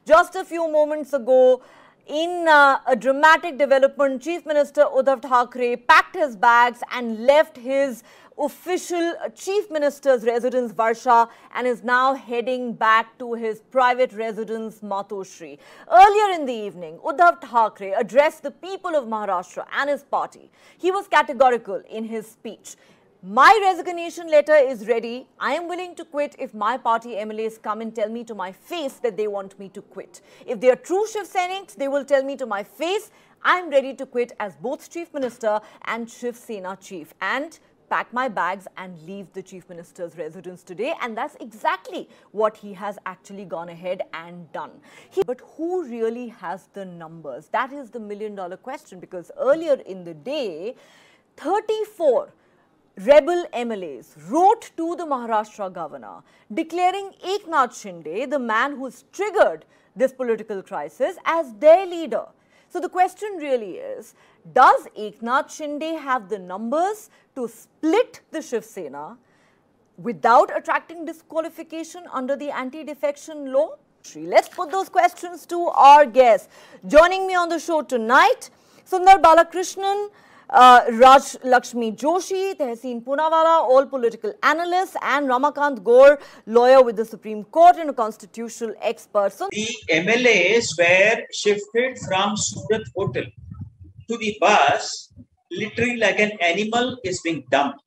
Just a few moments ago, in a dramatic development, Chief Minister Uddhav Thackeray packed his bags and left his official Chief Minister's residence, Varsha, and is now heading back to his private residence, Matoshri. Earlier in the evening, Uddhav Thackeray addressed the people of Maharashtra and his party. He was categorical in his speech. My resignation letter is ready. I am willing to quit if my party MLAs come and tell me to my face that they want me to quit. If they are true Shiv Sainiks, they will tell me to my face, I am ready to quit as both Chief Minister and Shiv Sena Chief and pack my bags and leave the Chief Minister's residence today. And that's exactly what he has actually gone ahead and done. But who really has the numbers? That is the million-dollar question, because earlier in the day, 34 rebel MLAs wrote to the Maharashtra governor declaring Eknath Shinde, the man who's triggered this political crisis, as their leader. So the question really is, does Eknath Shinde have the numbers to split the Shiv Sena without attracting disqualification under the anti-defection law? Let's put those questions to our guests. Joining me on the show tonight, Sundar Balakrishnan, Rajalakshmi Joshi, Tehseen Poonawala, all political analysts, and Ramakant Gore, lawyer with the Supreme Court and a constitutional expert. So the MLAs were shifted from Surat Hotel to the bus, literally like an animal is being dumped.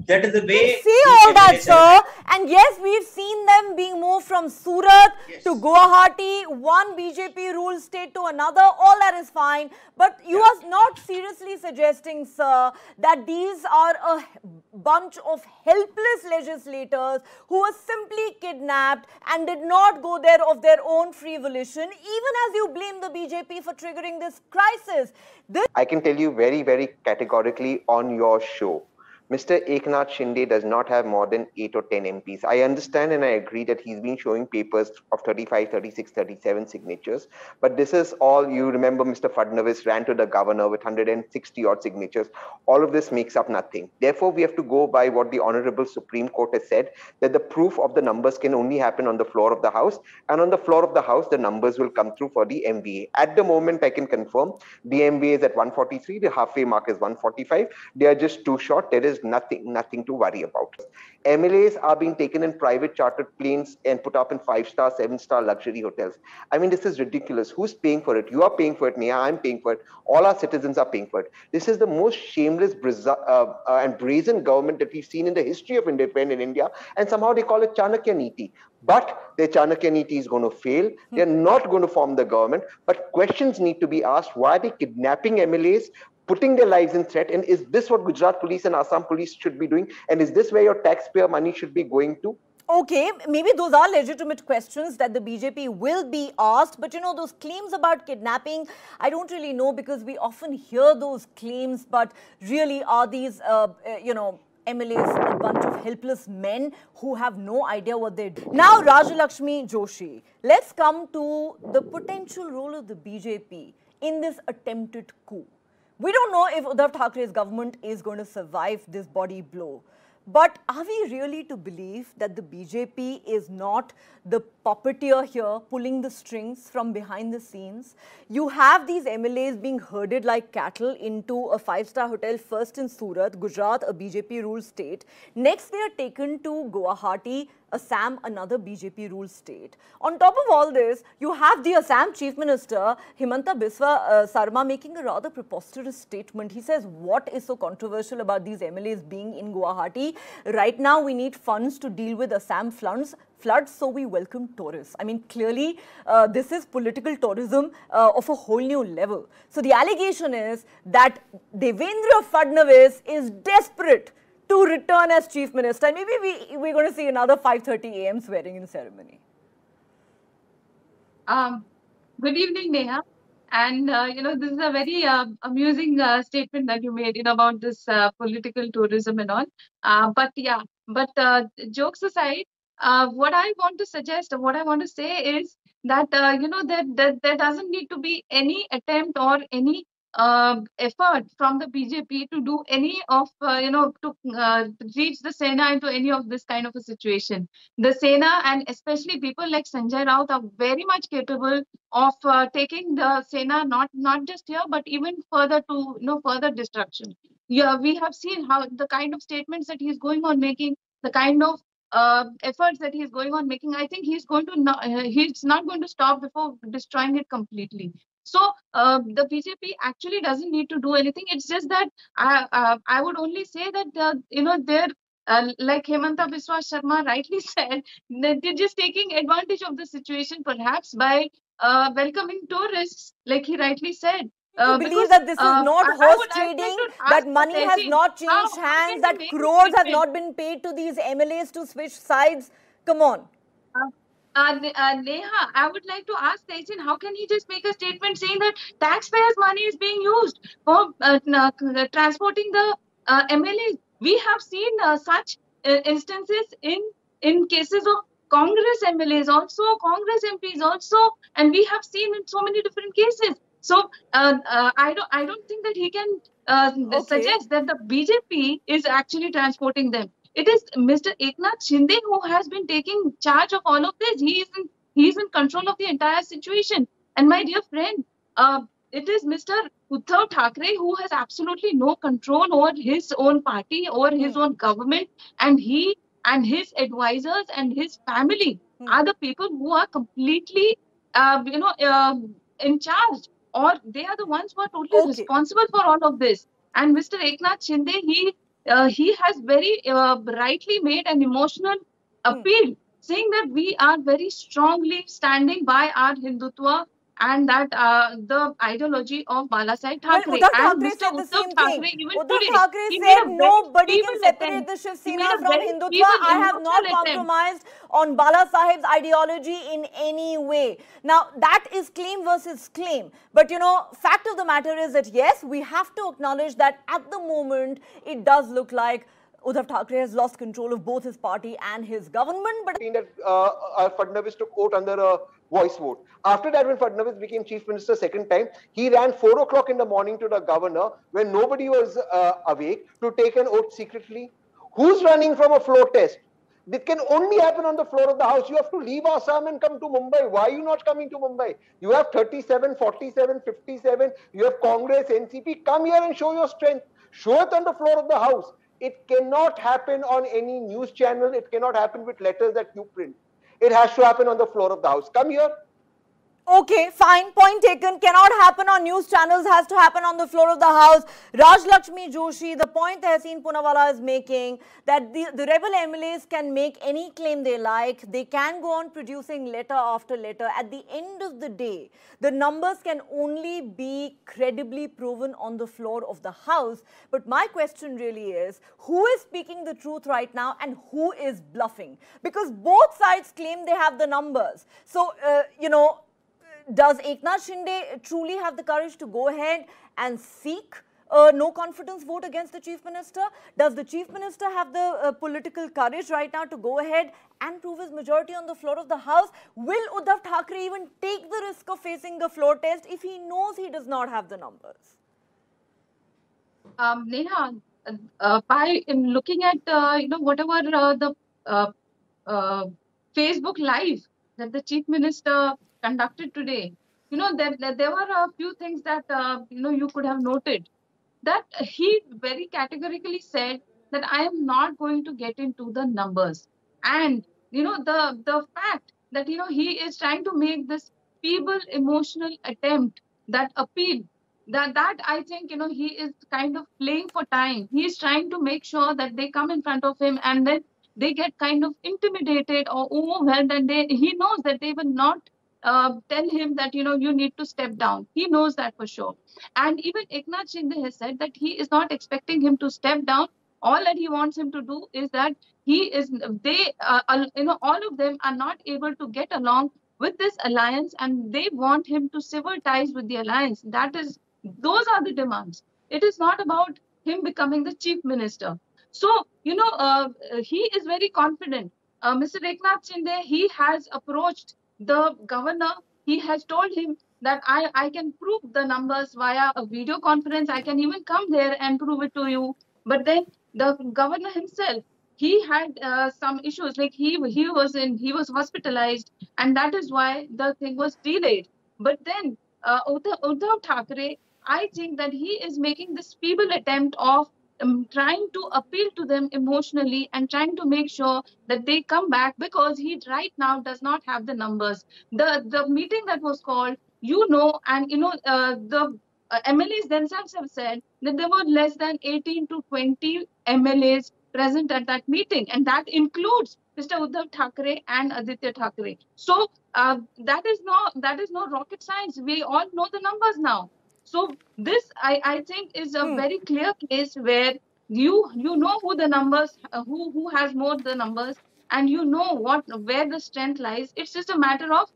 That is the way. We see all that, sir. And yes, we've seen them being moved from Surat to Guwahati, one BJP ruled state to another. All that is fine. But you are not seriously suggesting, sir, that these are a bunch of helpless legislators who were simply kidnapped and did not go there of their own free volition, even as you blame the BJP for triggering this crisis. I can tell you very, very categorically on your show, Mr. Eknath Shinde does not have more than 8 or 10 MPs. I understand and I agree that he's been showing papers of 35, 36, 37 signatures. But this is all, you remember Mr. Fadnavis ran to the governor with 160 odd signatures. All of this makes up nothing. Therefore, we have to go by what the Honorable Supreme Court has said, that the proof of the numbers can only happen on the floor of the House. And on the floor of the House, the numbers will come through for the MVA. At the moment, I can confirm the MVA is at 143. The halfway mark is 145. They are just too short. There is nothing to worry about. MLAs are being taken in private chartered planes and put up in 5-star, 7-star luxury hotels. I mean, this is ridiculous. Who's paying for it? You are paying for it, Neha. I'm paying for it. All our citizens are paying for it. This is the most shameless and brazen government that we've seen in the history of independent India. And somehow they call it Chanakya Niti. But their Chanakya Niti is going to fail. They're not going to form the government. But questions need to be asked. Why are they kidnapping MLAs? Putting their lives in threat? And is this what Gujarat police and Assam police should be doing? And is this where your taxpayer money should be going to? Okay, maybe those are legitimate questions that the BJP will be asked. But, you know, those claims about kidnapping, I don't really know, because we often hear those claims. But really, are these, MLAs a bunch of helpless men who have no idea what they do? Now, Rajalakshmi Joshi, let's come to the potential role of the BJP in this attempted coup. We don't know if Uddhav Thackeray's government is going to survive this body blow. But are we really to believe that the BJP is not the puppeteer here, pulling the strings from behind the scenes? You have these MLAs being herded like cattle into a 5-star hotel, first in Surat, Gujarat, a BJP-ruled state. Next, they are taken to Guwahati, Assam, another BJP-ruled state. On top of all this, you have the Assam Chief Minister, Himanta Biswa Sarma, making a rather preposterous statement. He says, what is so controversial about these MLAs being in Guwahati? Right now, we need funds to deal with Assam floods, so we welcome tourists. I mean, clearly, this is political tourism of a whole new level. So the allegation is that Devendra Fadnavis is desperate to return as Chief Minister. And maybe we're going to see another 5:30 a.m. swearing-in ceremony. Good evening, Neha. And, this is a very amusing statement that you made, about this political tourism and all. But jokes aside, what I want to suggest, what I want to say is that, there doesn't need to be any attempt or any effort from the BJP to do any of, to reach the Sena into any of this kind of a situation. The Sena, and especially people like Sanjay Raut, are very much capable of taking the Sena not just here, but even further to, further destruction. Yeah, we have seen how the kind of statements that he's going on making, the kind of efforts that he's going on making. I think he's he's not going to stop before destroying it completely. So the BJP actually doesn't need to do anything. It's just that I would only say that they're like Hemanta Biswa Sharma rightly said, that they're just taking advantage of the situation, perhaps by welcoming tourists, like he rightly said. You believe that this is not horse trading, that money has not changed hands, that crores have not been paid to these MLAs to switch sides? Come on. Neha, I would like to ask Tejin, how can he just make a statement saying that taxpayers' money is being used for transporting the MLAs? We have seen such instances in cases of Congress MLAs also, Congress MPs also, and we have seen in so many different cases. So I don't think that he can suggest that the BJP is actually transporting them. It is Mr. Eknath Shinde who has been taking charge of all of this. He is in control of the entire situation. And my dear friend, it is Mr. Uddhav Thackeray who has absolutely no control over his own party, over his own government, and he and his advisors and his family are the people who are completely, in charge, or they are the ones who are totally responsible for all of this. And Mr. Eknath Shinde, he has very rightly made an emotional appeal, saying that we are very strongly standing by our Hindutva and that the ideology of Balasaheb Thackeray. Well, Uddhav Thackeray said the same thing. Uddhav Thackeray said nobody can separate the Shiv Sena from Hindutva. I have not compromised on Balasaheb's ideology in any way. Now, that is claim versus claim. But, fact of the matter is that, yes, we have to acknowledge that at the moment, it does look like Uddhav Thackeray has lost control of both his party and his government. But Fadnavis took oath under a voice vote. After that, when Fadnavis became chief minister second time, he ran 4 o'clock in the morning to the governor when nobody was awake to take an oath secretly. Who's running from a floor test? It can only happen on the floor of the house. You have to leave Assam and come to Mumbai. Why are you not coming to Mumbai? You have 37, 47, 57. You have Congress, NCP. Come here and show your strength. Show it on the floor of the house. It cannot happen on any news channel. It cannot happen with letters that you print. It has to happen on the floor of the house. Come here. Okay, fine. Point taken. Cannot happen on news channels. Has to happen on the floor of the house. Rajalakshmi Joshi, the point Tehseen Poonawalla is making, that the rebel MLAs can make any claim they like. They can go on producing letter after letter. At the end of the day, the numbers can only be credibly proven on the floor of the house. But my question really is, who is speaking the truth right now and who is bluffing? Because both sides claim they have the numbers. So, does Eknath Shinde truly have the courage to go ahead and seek a no confidence vote against the chief minister? Does the chief minister have the political courage right now to go ahead and prove his majority on the floor of the house? Will Uddhav Thackeray even take the risk of facing a floor test if he knows he does not have the numbers? Neha, by looking at whatever the Facebook Live that the chief minister conducted today, there were a few things that you could have noted. That he very categorically said that I am not going to get into the numbers, and the fact that he is trying to make this feeble emotional attempt, that appeal, that I think he is kind of playing for time. He is trying to make sure that they come in front of him and then they get kind of intimidated or overwhelmed, and he knows that they will not tell him that you need to step down. He knows that for sure. And even Eknath Shinde has said that he is not expecting him to step down. All that he wants him to do is that all of them are not able to get along with this alliance, and they want him to sever ties with the alliance. Those are the demands. It is not about him becoming the chief minister. So he is very confident. Mr. Eknath Shinde, he has approached the governor. he has told him that I can prove the numbers via a video conference. I can even come there and prove it to you. But then the governor himself, he had some issues, like he was hospitalized, and that is why the thing was delayed. But then Uddhav Thackeray, I think that he is making this feeble attempt of trying to appeal to them emotionally and trying to make sure that they come back, because he right now does not have the numbers. The meeting that was called, and the MLAs themselves have said that there were less than 18 to 20 MLAs present at that meeting, and that includes Mr. Uddhav Thackeray and Aditya Thackeray. So that is no rocket science. We all know the numbers now. So this, I think, is a very clear case where you know who the numbers, who has more the numbers, and you know where the strength lies. It's just a matter of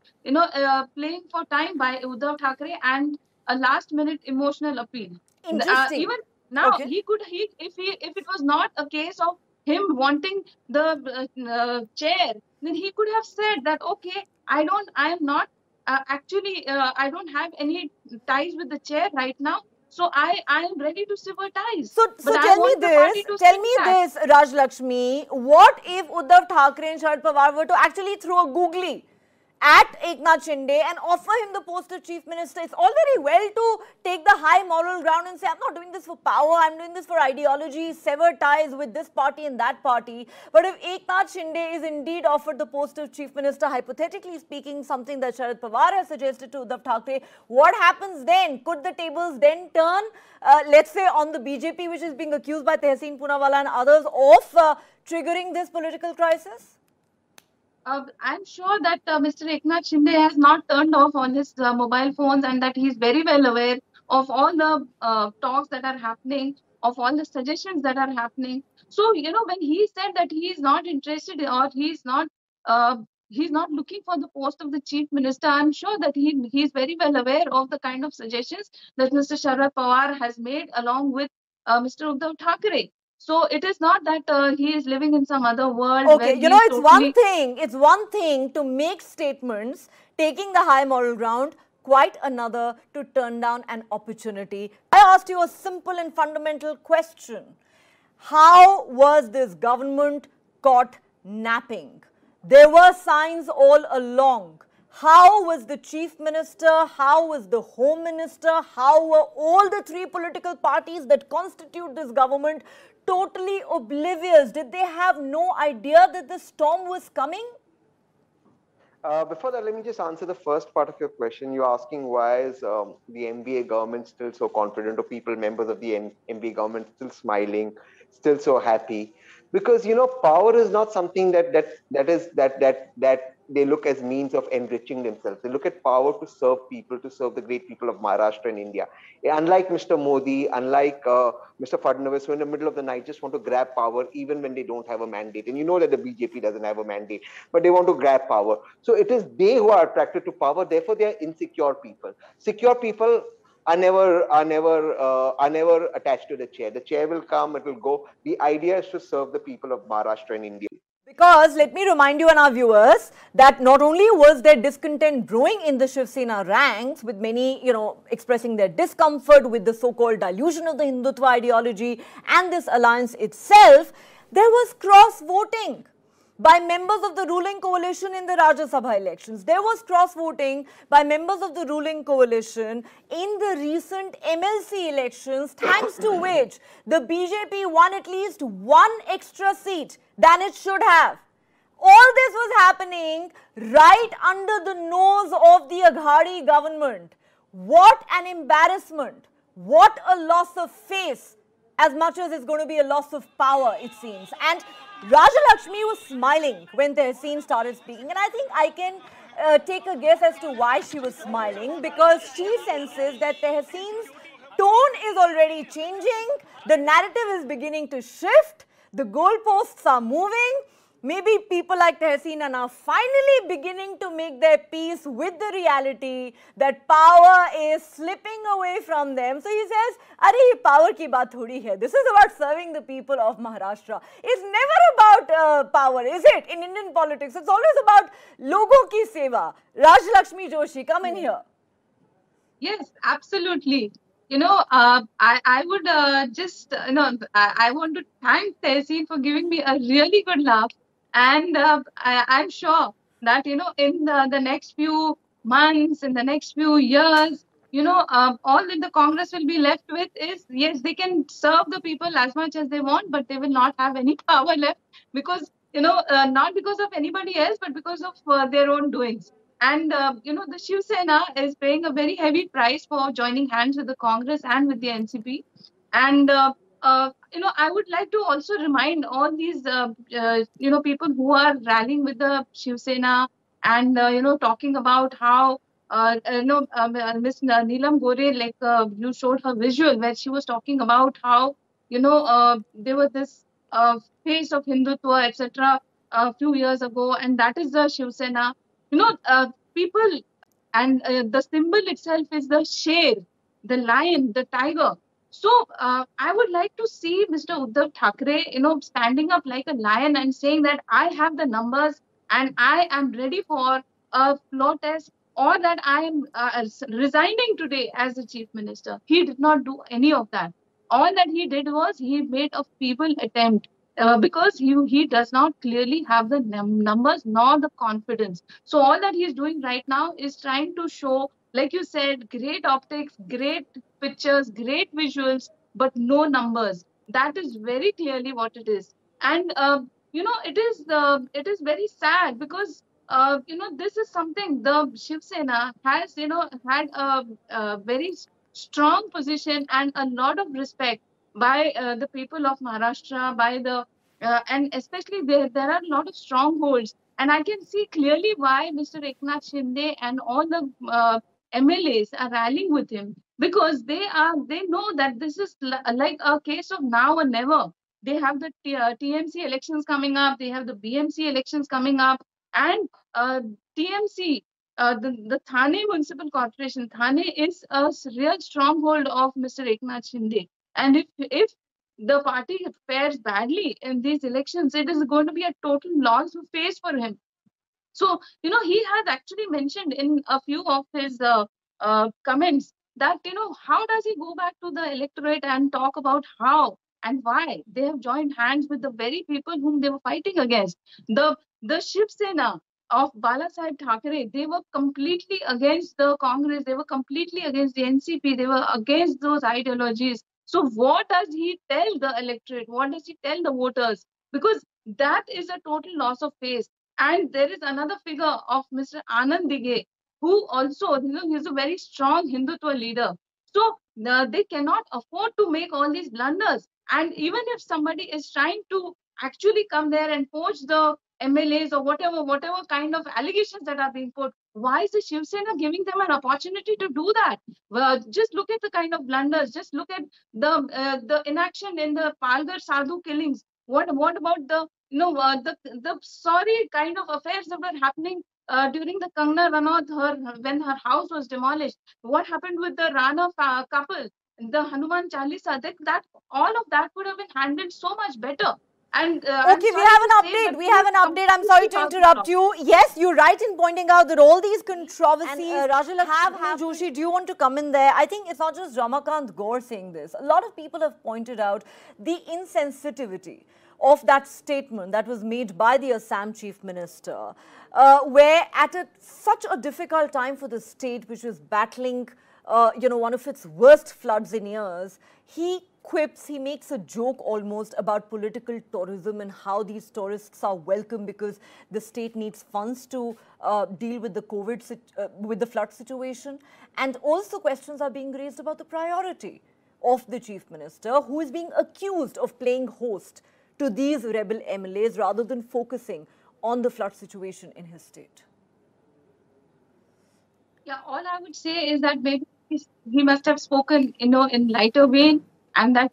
playing for time by Uddhav Thackeray and a last minute emotional appeal. Interesting. Even now, Okay. if it was not a case of him wanting the chair, then he could have said that, okay, I am not actually, I don't have any ties with the chair right now, so I am ready to sever ties. So tell me this, Rajalakshmi, what if Uddhav Thackeray and Sharad Pawar were to actually throw a googly at Eknath Shinde and offer him the post of chief minister? It's all very well to take the high moral ground and say, I'm not doing this for power, I'm doing this for ideology, sever ties with this party and that party. But if Eknath Shinde is indeed offered the post of chief minister, hypothetically speaking, something that Sharad Pawar has suggested to Uddhav Thackeray, what happens then? Could the tables then turn, let's say, on the BJP, which is being accused by Tehseen Poonawalla and others of triggering this political crisis? I'm sure that Mr. Eknath Shinde has not turned off on his mobile phones, and that he's very well aware of all the talks that are happening, of all the suggestions that are happening. So, when he said that he is not interested, or he's not looking for the post of the chief minister, I'm sure that he's very well aware of the kind of suggestions that Mr. Sharad Pawar has made along with Mr. Uddhav Thackeray. So it is not that he is living in some other world. Okay, it's one thing to make statements, taking the high moral ground, quite another to turn down an opportunity. I asked you a simple and fundamental question. How was this government caught napping? There were signs all along. How was the chief minister, how was the home minister, how were all the three political parties that constitute this government totally oblivious? Did they have no idea that the storm was coming? Before that, let me just answer the first part of your question. You're asking why is the MBA government still so confident, or members of the MBA government still smiling, still so happy? Because power is not something that they look as means of enriching themselves. They look at power to serve people, to serve the great people of Maharashtra and India. Unlike Mr. Modi, unlike Mr. Fadnavis, who in the middle of the night just want to grab power even when they don't have a mandate. And you know that the BJP doesn't have a mandate, but they want to grab power. So it is they who are attracted to power. Therefore, they are insecure people. Secure people are never attached to the chair. The chair will come, it will go. The idea is to serve the people of Maharashtra and India. Because let me remind you and our viewers that not only was there discontent brewing in the Shiv Sena ranks, with many, expressing their discomfort with the so-called dilution of the Hindutva ideology and this alliance itself, there was cross-voting by members of the ruling coalition in the Rajya Sabha elections. There was cross-voting by members of the ruling coalition in the recent MLC elections, thanks to which the BJP won at least one extra seat than it should have. All this was happening right under the nose of the Aghadi government. What an embarrassment. What a loss of face, as much as it's going to be a loss of power, it seems. And Rajalakshmi was smiling when Tehseen started speaking, and I think I can take a guess as to why she was smiling, because she senses that Tehseen's tone is already changing, the narrative is beginning to shift, the goalposts are moving. maybe people like Tehseen are now finally beginning to make their peace with the reality that power is slipping away from them. So he says, "Arey, ye power ki baat thodi hai. This is about serving the people of Maharashtra. It's never about power, is it? In Indian politics, it's always about logo ki seva." Rajalakshmi Joshi, come in here. Yes, absolutely. I would I want to thank Tehseen for giving me a really good laugh. And I'm sure that, in the next few months, in the next few years, all that the Congress will be left with is, yes, they can serve the people as much as they want, but they will not have any power left because, not because of anybody else, but because of their own doings. And, the Shiv Sena is paying a very heavy price for joining hands with the Congress and with the NCP. And, I would like to also remind all these, people who are rallying with the Shiv Sena and, talking about how, Miss Neelam Gore, like you showed her visual where she was talking about how, there was this face of Hindutva, etc. a few years ago, and that is the Shiv Sena. People, and the symbol itself is the sher, the lion, the tiger. So I would like to see Mr. Uddhav Thackeray, standing up like a lion and saying that I have the numbers and I am ready for a floor test, or that I am resigning today as the chief minister. He did not do any of that. All that he did was he made a feeble attempt because he does not clearly have the numbers nor the confidence. So all that he's doing right now is trying to show, like you said, great optics, great pictures, great visuals, but no numbers. That is very clearly what it is. And it is very sad because this is something the Shiv Sena has had a very strong position and a lot of respect by the people of Maharashtra, by the and especially there are a lot of strongholds, and I can see clearly why Mr. Eknath Shinde and all the MLAs are rallying with him, because they know that this is like a case of now or never. They have the TMC elections coming up, they have the BMC elections coming up, and TMC, the Thane Municipal Corporation, Thane is a real stronghold of Mr. Eknath Shinde. And if the party fares badly in these elections, it is going to be a total loss of face for him. So, he has actually mentioned in a few of his comments that, how does he go back to the electorate and talk about how and why they have joined hands with the very people whom they were fighting against? The Shiv Sena of Balasaheb Thackeray, they were completely against the Congress, they were completely against the NCP, they were against those ideologies. So what does he tell the electorate? What does he tell the voters? Because that is a total loss of face. And there is another figure of Mr. Anand Dighe, who also, he's a very strong Hindutva leader. So they cannot afford to make all these blunders. And even if somebody is trying to actually come there and poach the MLAs or whatever kind of allegations that are being put, why is the Shiv Sena giving them an opportunity to do that? Well, just look at the kind of blunders. Just look at the inaction in the Palghar Sadhu killings. What about the the sorry kind of affairs that were happening during the Kangna Ranaut, when her house was demolished? What happened with the Rana couple, the Hanuman Chalisa? That all of that would have been handled so much better. And okay, we have an update. We have an update. I'm sorry to interrupt you. Yes, you're right in pointing out that all these controversies have Joshi, do you want to come in there? I think it's not just Ramakant Gaur saying this. A lot of people have pointed out the insensitivity of that statement that was made by the Assam Chief Minister, where at such a difficult time for the state, which was battling, one of its worst floods in years, he quips, he makes a joke almost about political tourism and how these tourists are welcome because the state needs funds to deal with the with the flood situation. And also questions are being raised about the priority of the Chief Minister, who is being accused of playing host to these rebel MLAs rather than focusing on the flood situation in his state. Yeah, all I would say is that maybe he must have spoken, in lighter vein, and that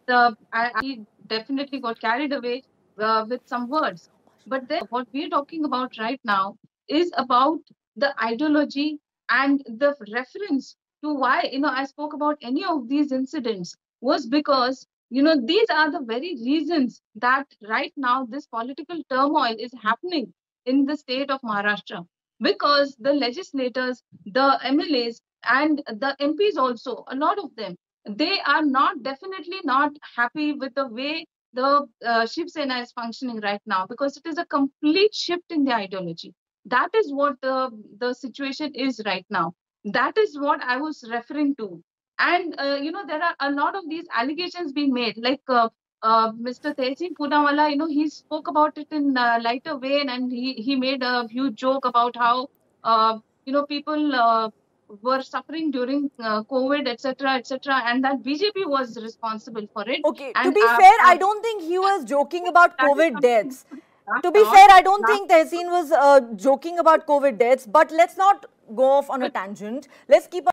he definitely got carried away with some words. But then what we're talking about right now is about the ideology and the reference to why, I spoke about any of these incidents was because, these are the very reasons that right now this political turmoil is happening in the state of Maharashtra. Because the legislators, the MLAs, and the MPs also, a lot of them, they are definitely not happy with the way the Shiv Sena is functioning right now, because it is a complete shift in the ideology. That is what the situation is right now. That is what I was referring to. And, there are a lot of these allegations being made, like Mr. Tehsing Poonawalla, he spoke about it in lighter vein, and he made a huge joke about how, people were suffering during COVID, etc., etc., and that BJP was responsible for it. Okay, to And be fair, I don't think he was joking about that is COVID something we deaths. should laugh To be on. fair, I don't think Tehseen was joking about COVID deaths, but let's not go off on a tangent. Let's keep